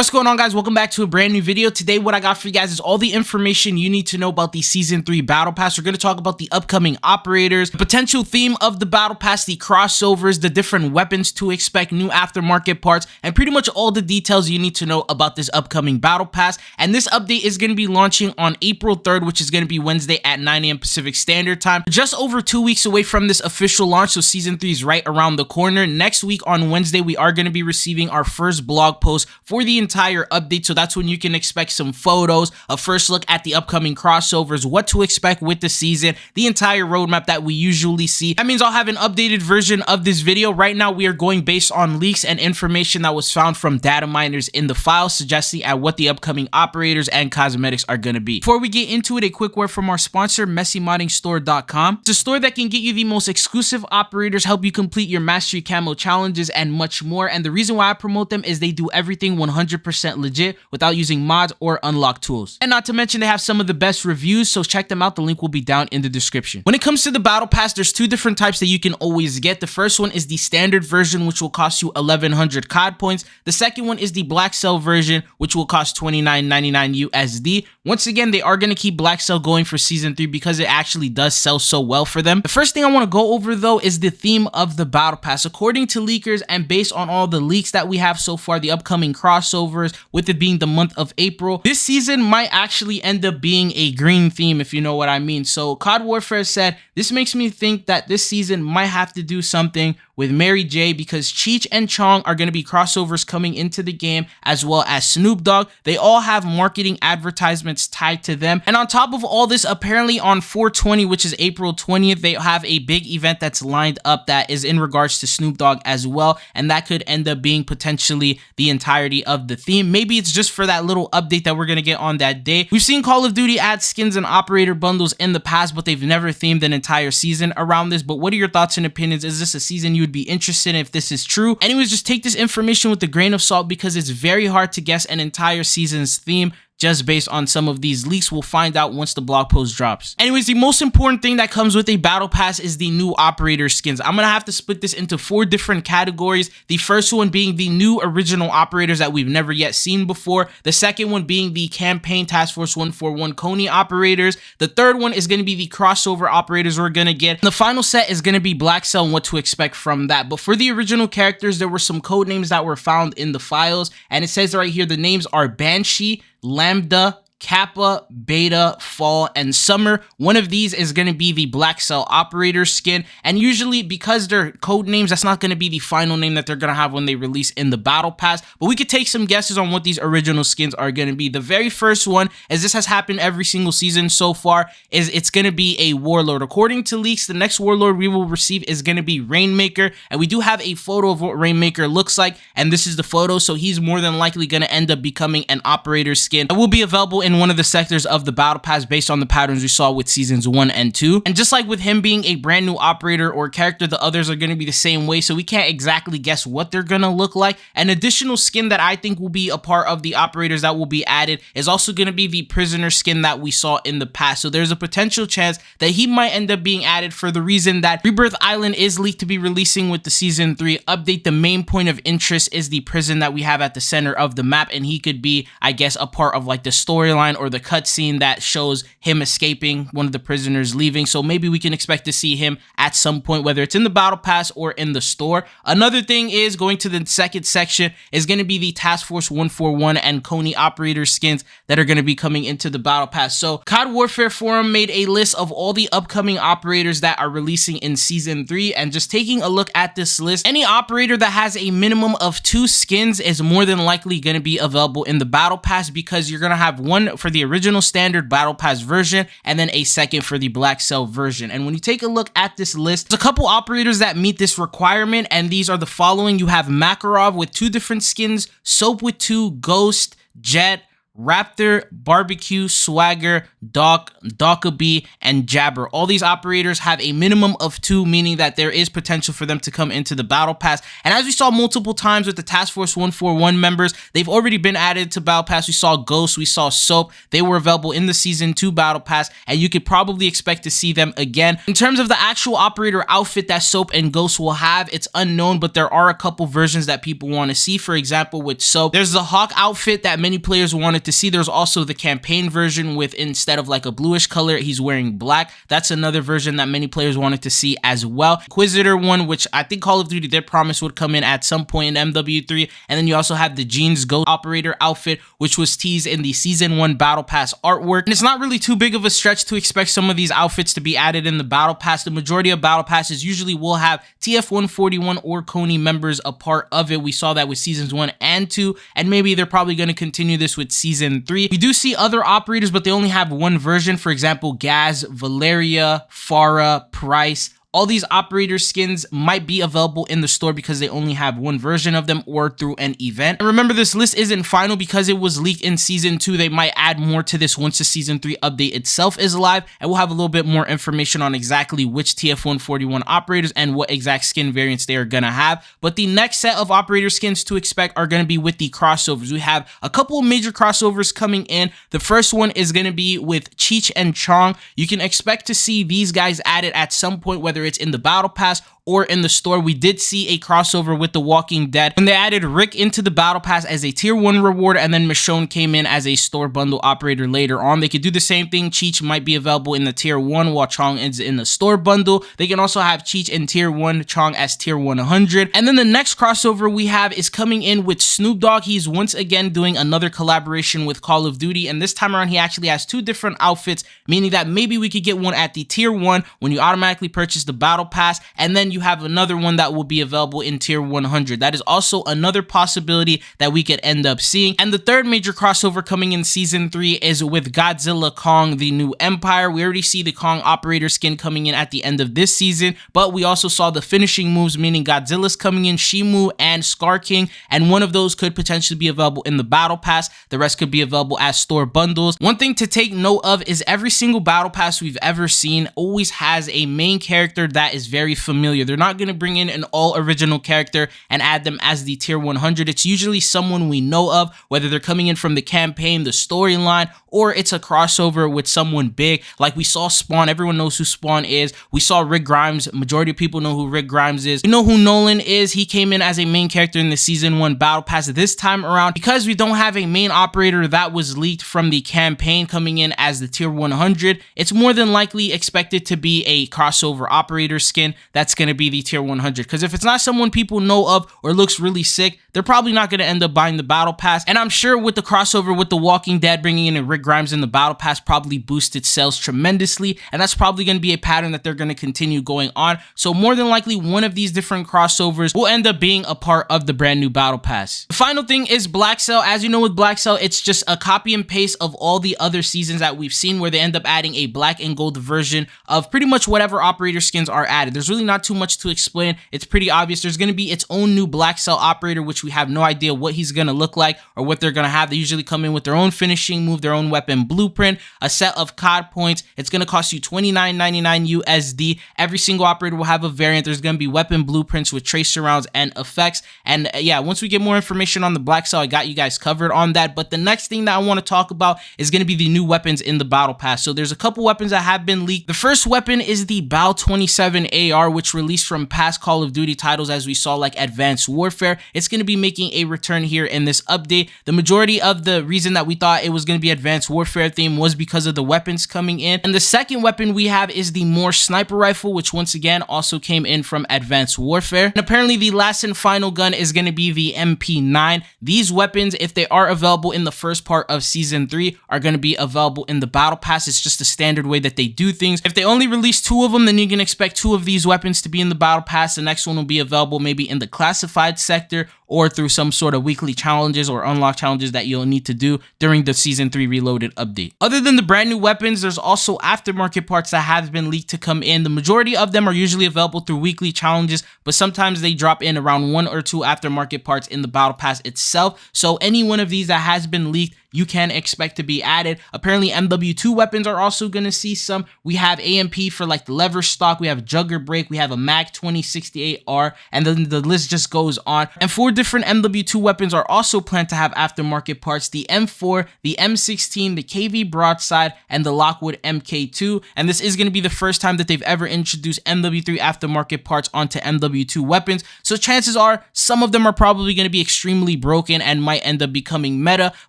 What's going on, guys? Welcome back to a brand new video. Today what I got for you guys is all the information you need to know about the season 3 battle pass. We're going to talk about the upcoming operators, the potential theme of the battle pass, the crossovers, the different weapons to expect, new aftermarket parts, and pretty much all the details you need to know about this upcoming battle pass. And this update is going to be launching on April 3rd, which is going to be Wednesday at 9 a.m. Pacific Standard Time. Just over 2 weeks away from this official launch, so season 3 is right around the corner. Next week on Wednesday, we are going to be receiving our first blog post for the entire update, so that's when you can expect some photos, a first look at the upcoming crossovers, what to expect with the season, the entire roadmap that we usually see. That means I'll have an updated version of this video. Right now we are going based on leaks and information that was found from data miners in the file, suggesting at what the upcoming operators and cosmetics are going to be. Before we get into it, a quick word from our sponsor, MessyModdingStore.com. It's a store that can get you the most exclusive operators, help you complete your mastery camo challenges, and much more. And the reason why I promote them is they do everything 100% legit without using mods or unlock tools. And not to mention, they have some of the best reviews, so check them out. The link will be down in the description. When it comes to the battle pass, there's two different types that you can always get. The first one is the standard version, which will cost you 1100 COD points. The second one is the Blackcell version, which will cost $29.99 USD. Once again, they are going to keep Blackcell going for season 3 because it actually does sell so well for them. The first thing I want to go over though is the theme of the battle pass. According to leakers and based on all the leaks that we have so far, the upcoming crossovers, with it being the month of April, this season might actually end up being a green theme, if you know what I mean. So COD Warfare said, this makes me think that this season might have to do something with Mary J, because Cheech and Chong are going to be crossovers coming into the game, as well as Snoop Dogg. They all have marketing advertisements tied to them. And on top of all this, apparently on 4/20, which is April 20th, they have a big event that's lined up that is in regards to Snoop Dogg as well. And that could end up being potentially the entirety of the theme. Maybe it's just for that little update that we're going to get on that day. We've seen Call of Duty add skins and operator bundles in the past, but they've never themed an entire season around this. But what are your thoughts and opinions? Is this a season you would be interested in if this is true? Anyways, just take this information with a grain of salt because it's very hard to guess an entire season's theme just based on some of these leaks. We'll find out once the blog post drops. Anyways, the most important thing that comes with a battle pass is the new operator skins. I'm gonna have to split this into 4 different categories. The first one being the new original operators that we've never yet seen before. The second one being the campaign Task Force 141 Konni operators. The third one is gonna be the crossover operators we're gonna get. And the final set is gonna be Blackcell and what to expect from that. But for the original characters, there were some code names that were found in the files, and it says right here the names are Banshee, Lambda, Kappa, Beta, Fall, and Summer. One of these is going to be the Blackcell operator skin, and usually because they're code names, that's not going to be the final name that they're going to have when they release in the battle pass, but we could take some guesses on what these original skins are going to be. The very first one, as this has happened every single season so far, is it's going to be a Warlord. According to leaks, the next Warlord we will receive is going to be Rainmaker, and we do have a photo of what Rainmaker looks like, and this is the photo, so he's more than likely going to end up becoming an operator skin. It will be available in one of the sectors of the battle pass based on the patterns we saw with seasons 1 and 2. And just like with him being a brand new operator or character, the others are going to be the same way, so we can't exactly guess what they're going to look like. An additional skin that I think will be a part of the operators that will be added is also going to be the prisoner skin that we saw in the past. So there's a potential chance that he might end up being added for the reason that Rebirth Island is leaked to be releasing with the season 3 update. The main point of interest is the prison that we have at the center of the map, and he could be, I guess, a part of like the storyline or the cutscene that shows him escaping, one of the prisoners leaving. So maybe we can expect to see him at some point, whether it's in the battle pass or in the store. Another thing is, going to the second section, is going to be the Task Force 141 and Konni operator skins that are going to be coming into the battle pass. So COD Warfare Forum made a list of all the upcoming operators that are releasing in season 3, and just taking a look at this list, any operator that has a minimum of 2 skins is more than likely going to be available in the battle pass, because you're going to have one for the original standard battle pass version and then a second for the Blackcell version. And when you take a look at this list, there's a couple operators that meet this requirement, and these are the following. You have Makarov with 2 different skins, Soap with 2, Ghost, Jet, Raptor, Barbecue, Swagger, Doc, Dockaby, and Jabber. All these operators have a minimum of 2, meaning that there is potential for them to come into the Battle Pass. And as we saw multiple times with the Task Force 141 members, they've already been added to Battle Pass. We saw Ghost, we saw Soap. They were available in the Season 2 Battle Pass, and you could probably expect to see them again. In terms of the actual operator outfit that Soap and Ghost will have, it's unknown, but there are a couple versions that people want to see. For example, with Soap, there's the Hawk outfit that many players wanted to see. There's also the campaign version with, instead of like a bluish color, he's wearing black. That's another version that many players wanted to see as well. Inquisitor one, which I think Call of Duty did promise would come in at some point in MW3. And then you also have the Jeans Ghost operator outfit, which was teased in the Season 1 Battle Pass artwork. And it's not really too big of a stretch to expect some of these outfits to be added in the Battle Pass. The majority of Battle Passes usually will have TF141 or Konni members a part of it. We saw that with Seasons 1 and 2, and maybe they're probably going to continue this with Season 3. We do see other operators, but they only have one version. For example, Gaz, Valeria, Farah, Price. All these operator skins might be available in the store because they only have one version of them or through an event. And remember, this list isn't final because it was leaked in Season 2. They might add more to this once the Season 3 update itself is live, and we'll have a little bit more information on exactly which TF141 operators and what exact skin variants they are gonna have. But the next set of operator skins to expect are gonna be with the crossovers. We have a couple of major crossovers coming in. The first one is gonna be with Cheech and Chong. You can expect to see these guys added at some point, whether it's in the Battle Pass or in the store. We did see a crossover with The Walking Dead when they added Rick into the Battle Pass as a Tier 1 reward, and then Michonne came in as a store bundle operator later on. They could do the same thing. Cheech might be available in the Tier 1 while Chong is in the store bundle. They can also have Cheech in Tier 1, Chong as Tier 100. And then the next crossover we have is coming in with Snoop Dogg. He's once again doing another collaboration with Call of Duty, and this time around he actually has 2 different outfits, meaning that maybe we could get one at the Tier 1 when you automatically purchase the Battle Pass, and then you have another one that will be available in Tier 100. That is also another possibility that we could end up seeing. And the third major crossover coming in Season 3 is with Godzilla Kong, the New Empire. We already see the Kong operator skin coming in at the end of this season, but we also saw the finishing moves, meaning Godzilla's coming in, Shimu, and Scar King, and one of those could potentially be available in the Battle Pass. The rest could be available as store bundles. One thing to take note of is every single Battle Pass we've ever seen always has a main character that is very familiar. They're not going to bring in an all original character and add them as the Tier 100. It's usually someone we know of, whether they're coming in from the campaign, the storyline, or it's a crossover with someone big. Like we saw Spawn. Everyone knows who Spawn is. We saw Rick Grimes. Majority of people know who Rick Grimes is. We know who Nolan is. He came in as a main character in the Season 1 Battle Pass. This time around, because we don't have a main operator that was leaked from the campaign coming in as the Tier 100, it's more than likely expected to be a crossover operator skin that's going to be the Tier 100. Because if it's not someone people know of or looks really sick, they're probably not going to end up buying the Battle Pass. And I'm sure with the crossover with The Walking Dead bringing in a Rick Grimes in the Battle Pass probably boosted sales tremendously, and that's probably going to be a pattern that they're going to continue going on. So more than likely one of these different crossovers will end up being a part of the brand new Battle Pass. The final thing is Blackcell. As you know, with Blackcell, it's just a copy and paste of all the other seasons that we've seen, where they end up adding a black and gold version of pretty much whatever operator skins are added. There's really not too much to explain. It's pretty obvious. There's going to be its own new Blackcell operator, which we have no idea what he's going to look like or what they're going to have. They usually come in with their own finishing move, their own weapon blueprint, a set of COD points. It's going to cost you $29.99 USD. Every single operator will have a variant. There's going to be weapon blueprints with tracer rounds and effects. And yeah, once we get more information on the Blackcell, I got you guys covered on that. But the next thing that I want to talk about is going to be the new weapons in the Battle Pass. So there's a couple weapons that have been leaked. The first weapon is the BAL 27 AR, which released from past Call of Duty titles, as we saw, like Advanced Warfare. It's going to be making a return here in this update. The majority of the reason that we thought it was going to be Advanced Warfare theme was because of the weapons coming in. And the second weapon we have is the Morse sniper rifle, which once again also came in from Advanced Warfare. And apparently the last and final gun is going to be the MP9. These weapons, if they are available in the first part of Season 3, are going to be available in the Battle Pass. It's just a standard way that they do things. If they only release 2 of them, then you can expect 2 of these weapons to be in the Battle Pass. The next one will be available maybe in the classified sector or through some sort of weekly challenges or unlock challenges that you'll need to do during the Season 3 Reloaded update. Other than the brand new weapons, there's also aftermarket parts that have been leaked to come in. The majority of them are usually available through weekly challenges, but sometimes they drop in around 1 or 2 aftermarket parts in the Battle Pass itself. So any one of these that has been leaked, you can expect to be added. Apparently MW2 weapons are also going to see some. We have AMP for like the lever stock, we have Jugger Break, we have a Mag 2068R, and then the list just goes on. And 4 different MW2 weapons are also planned to have aftermarket parts: the M4, the M16, the KV Broadside, and the Lockwood MK2. And this is going to be the first time that they've ever introduced MW3 aftermarket parts onto MW2 weapons, so chances are some of them are probably going to be extremely broken and might end up becoming meta.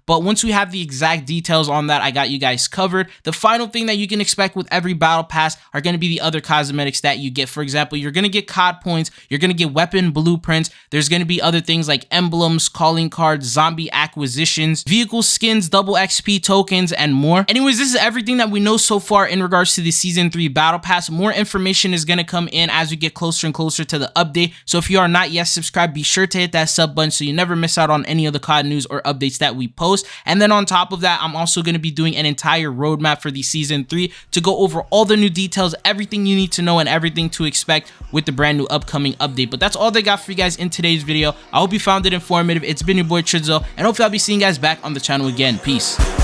But once we have the exact details on that, I got you guys covered. The final thing that you can expect with every battle pass are going to be the other cosmetics that you get. For example, you're going to get COD points, you're going to get weapon blueprints, there's going to be other things like emblems, calling cards, zombie acquisitions, vehicle skins, double XP tokens, and more. Anyways, this is everything that we know so far in regards to the Season 3 Battle Pass. More information is going to come in as we get closer and closer to the update, so if you are not yet subscribed, be sure to hit that sub button so you never miss out on any of the COD news or updates that we post. And then on top of that, I'm also going to be doing an entire roadmap for the Season 3 to go over all the new details, everything you need to know, and everything to expect with the brand new upcoming update. But that's all they got for you guys in today's video. I hope you found it informative. It's been your boy Tridzo, and hopefully I'll be seeing you guys back on the channel again. Peace.